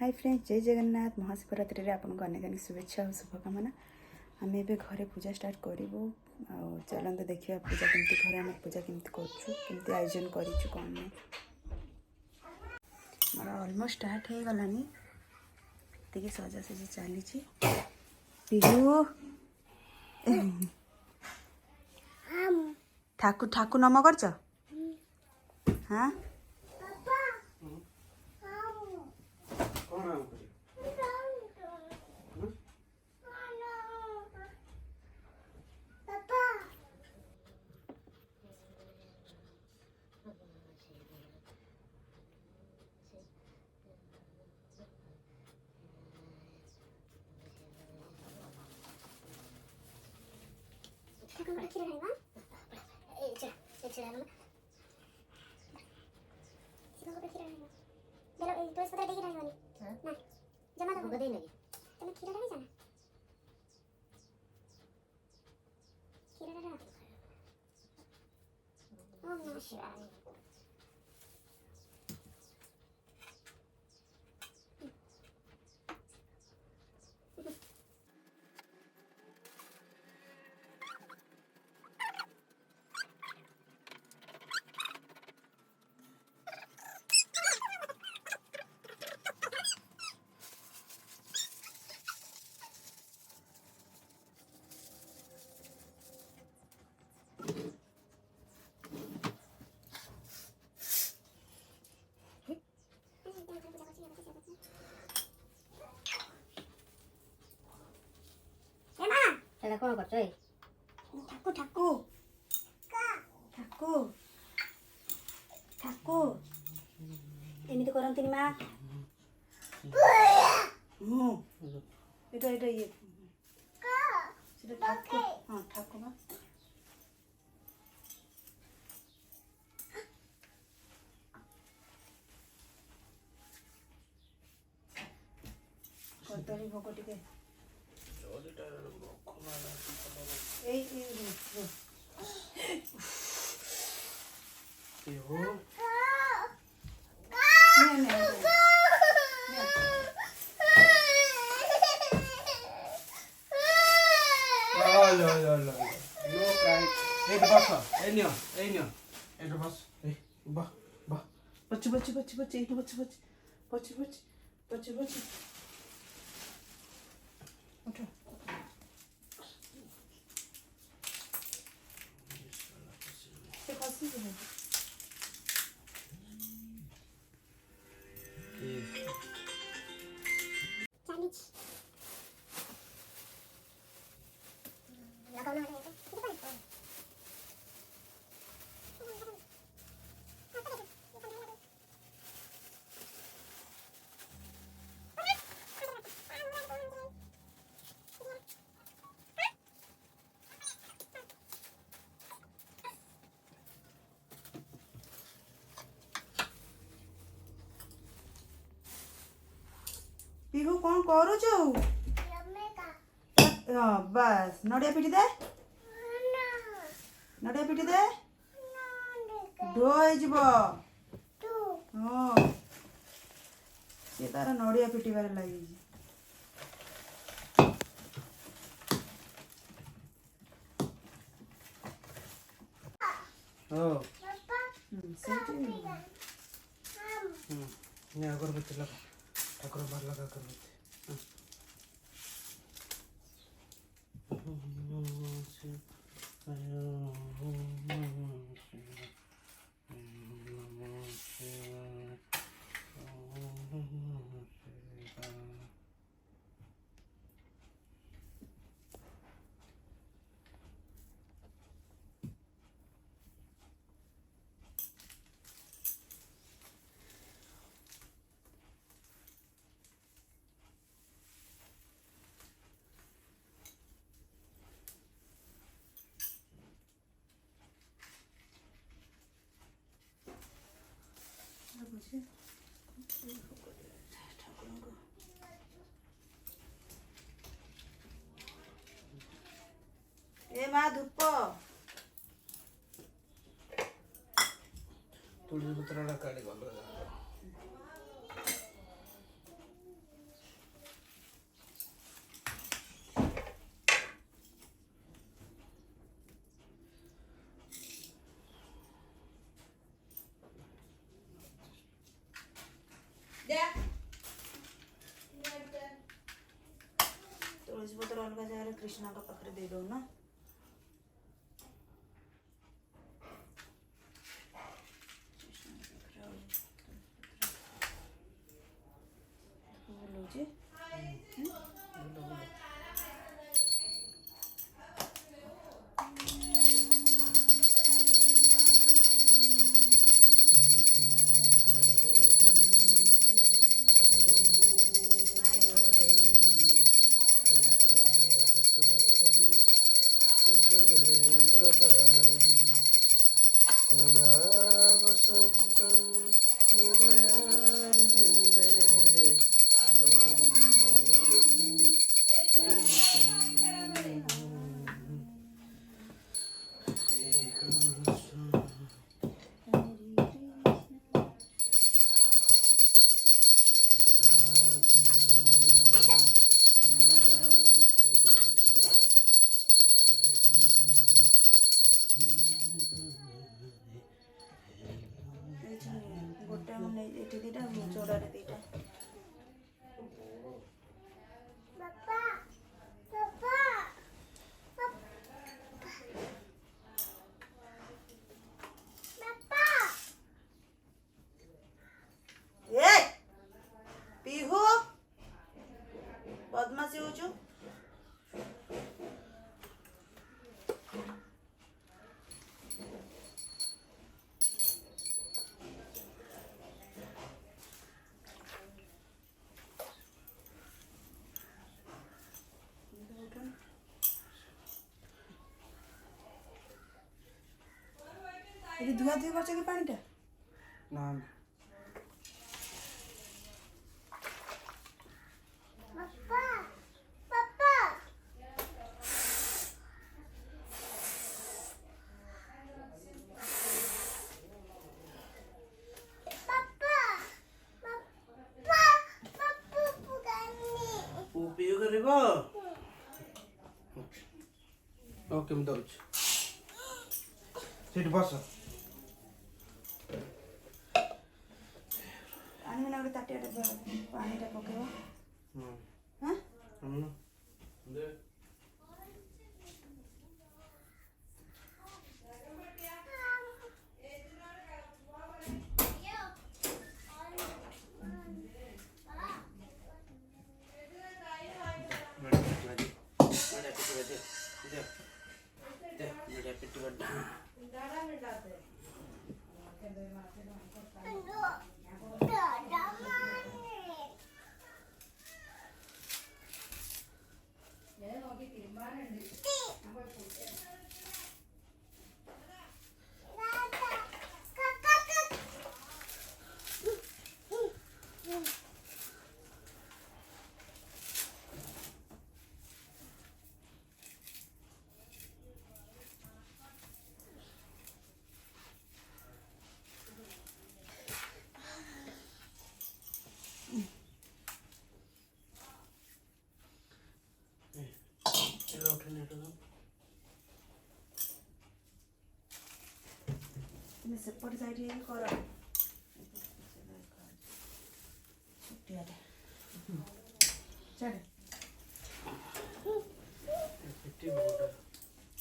Hi friends, जय जगन्नाथ। महाशिवरात्रि रे आपको अनेक अनेक शुभेच्छा और शुभकामना। आम ए घरे पूजा स्टार्ट करूँ। चलते देखिए पूजा केमती घरे आम पूजा केमती करमती आयोजन करूँ कौन नहीं। मोर ऑलमोस्ट स्टार्ट हो गलानी। ती सजासजी चली ठाकु ठाकु नम कर हाँ कौन कर ठाकु ठाकु ठाकु ठाकु एमती करती माँ ये ठाकु हाँ ठाकु माँ कदली भोग टे उठो से खसी पिहू कौन करुचु? बस नड़िया पिटी दे नड़िया पिटी दे ढो हाँ सी तार नड़िया पिटार लगी अगरबत्ती लगा ठाकुर बार लगा अगरबत्ती ए माँ धूप तुलसी पत्र काढ़ी गल ପତ୍ର ଅଲଗା ଜାଗାରେ କୃଷ୍ଣଙ୍କ ପାଖରେ ଦେଇଦେଉନ। ବୁଲଉଛି। ଗୋଟେ ମୁଁ ନେଇ ଏଠି ଦୁଇଟା ଚୋଡ଼ାରେ ଦୁଇଟା। ଏ ପିହୁ ବଦମାସି ହଉଛୁ। ଏଠି ଧୁଆ ଧୁଇ କରୁଛ କି ପାଣିଟା? ନା ପିଉ କରିବ। ଓକେ ମୁଁ ଦଉଛି। ସେଠି ବସ। ଆଣିବି ନା ଗୋଟେ ତାଟିଆଟେ ପାଣିଟା ପକେଇବ। ହଁ তুমি ସେପଟ ସାଇଡ୍ ହେଇକି କର। ଛୋଟିଆଟେ ଚାଲେ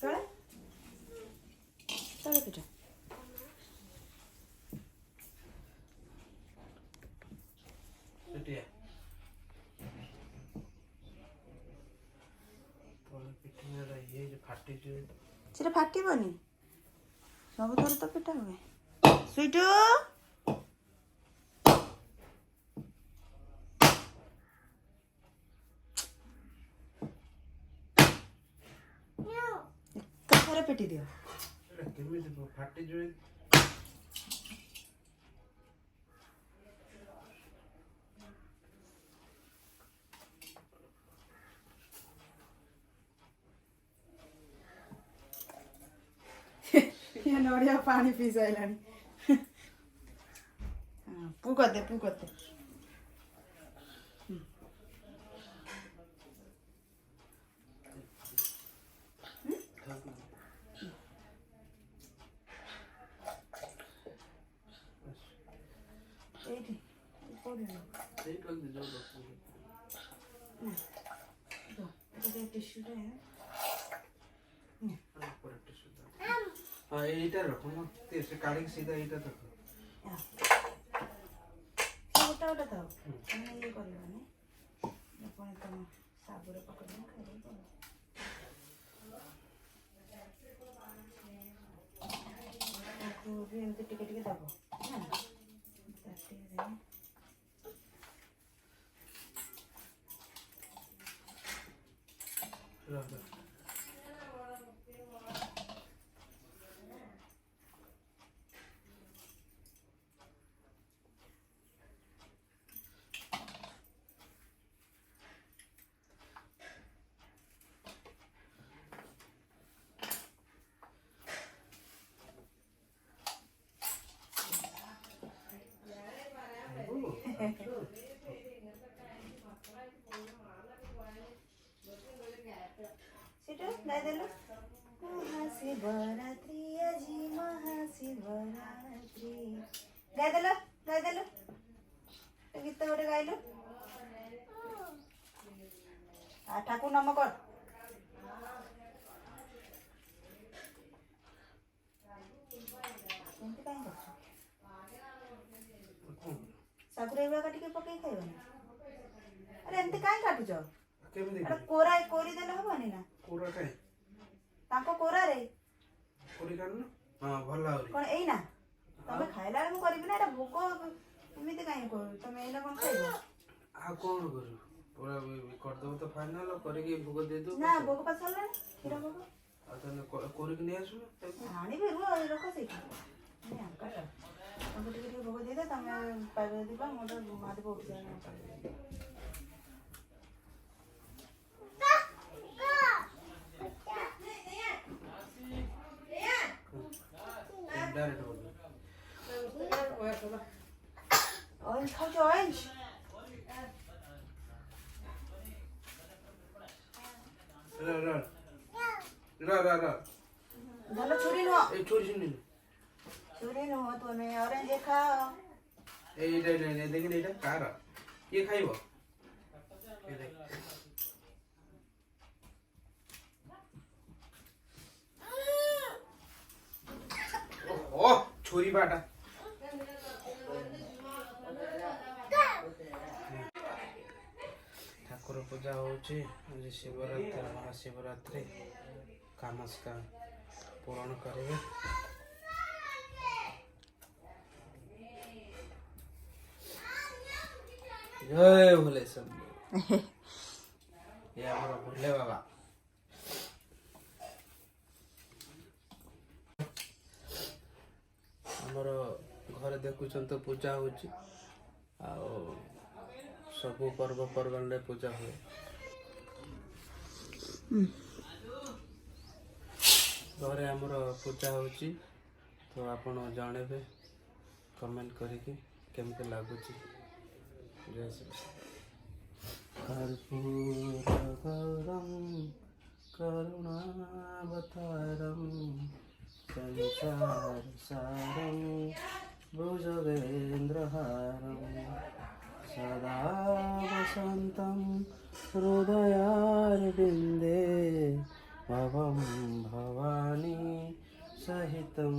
ତଳେ ତଳେ ପିଠା। ସେଟା ଫାଟିବନି, ସବୁଥର ତ ପିଠା ହୁଏ। ସୁଇଟୁ ଏକାଥରେ ପିଟି ଦିଅ। ନଡ଼ିଆ ପାଣି ପିଇ ସାରିଲାଣି। ପୁ କରିଦେ ପୁ କରିଦେ। এইଠି କୋଉଠି ଗୋଟେ ଟିସୁରେ हाँ এইটা রাখো না তেসে কাড়ি সিধা এইটা রাখো গোটা গোটা দাও ଆମେ ଇଏ କରିବାନି ପୁଣି ତମ ସାବୁରେ ପକେଇଦେଲେ ଖାଇଦେବ ତାକୁ ବି ଏମିତି ଟିକେ ଟିକେ ଦେବ ସେଟା ଦେଇଦେଲୁ ମହାଶିବରାତ୍ରି ଆଜି ମହାଶିବରାତ୍ରି ଦେଇଦେଲୁ ଗୀତ ଗୋଟେ ଗାଇଲୁ ଠାକୁର ନାମ କର ଏମିତି କାହିଁ କରୁଛ ସାଗୁରେ ଏଗୁଡ଼ାକ ଟିକେ ପକେଇ ଖାଇବନି ଆରେ ଏମିତି କାହିଁ କାଟୁଛ କେମିତି କୋରା କୋରିଦେଲେ ହବନି ନା କୋରା କାଇଁ ତାଙ୍କ କୋରାରେ କୋରି କାଢୁନ ହଁ ଭଲ ଆହୁରି କଣ ଏଇନା ତମେ ଖାଇଲା ବେଳେ ମୁଁ କରିବି ନା ଏଇଟା ଭୋଗ ଏମିତି କାହିଁ କରୁ ତମେ ଏଇନା କଣ ଖାଇବ ଆଉ କଣ କରିବୁ ପୁରା କରିଦେବୁ ତ ଫାଇନାଲ କରିକି ଭୋଗ ଦେଇଦେବୁ ନା ଭୋଗ ପାସ ସରିଲାଣି କ୍ଷୀର ଭୋଗ ଆଉ ତାହେଲେ କରିକି ନେଇ ଆସୁନ ଆଣିବି ରୁହ ରଖ ସେଇଠି ତାଙ୍କୁ ଟିକେ ଟିକେ ଭୋଗ ଦେଇଦେ ତମେ ପାଇବ ଯିବା ମୁଁ ତ ମହାଦେବ ଉଠିବା डायरेक्ट बोल ऑरेंज खाओ ऑरेंज रा रा रा रा रा धलो छुरी नो ए छोरी सुन छुरी नो तुम्हें ऑरेंज खाओ ए ये देखिन एटा कार ये खाइबो ये देख ओ छोरी बाटा ठाकुर पूजा होची आज शिवरात्रि महाशिवरात्रि कामस्का पूर्ण करेंगे जय भोले सब ये हमारा भोले बाबा हमर घर देखुछन तो पूजा होची आ सब पर्व पर्वण रे पूजा हुए घरे हमर पूजा होची तो आपण जानेबे कमेंट करके केमते लागुची जय श्री कर्पूरगौरं करुणावतारं संसारसारं भुजगेन्द्रहारं सदा वसन्तं हृदयारविन्दे भवं भवानी सहितं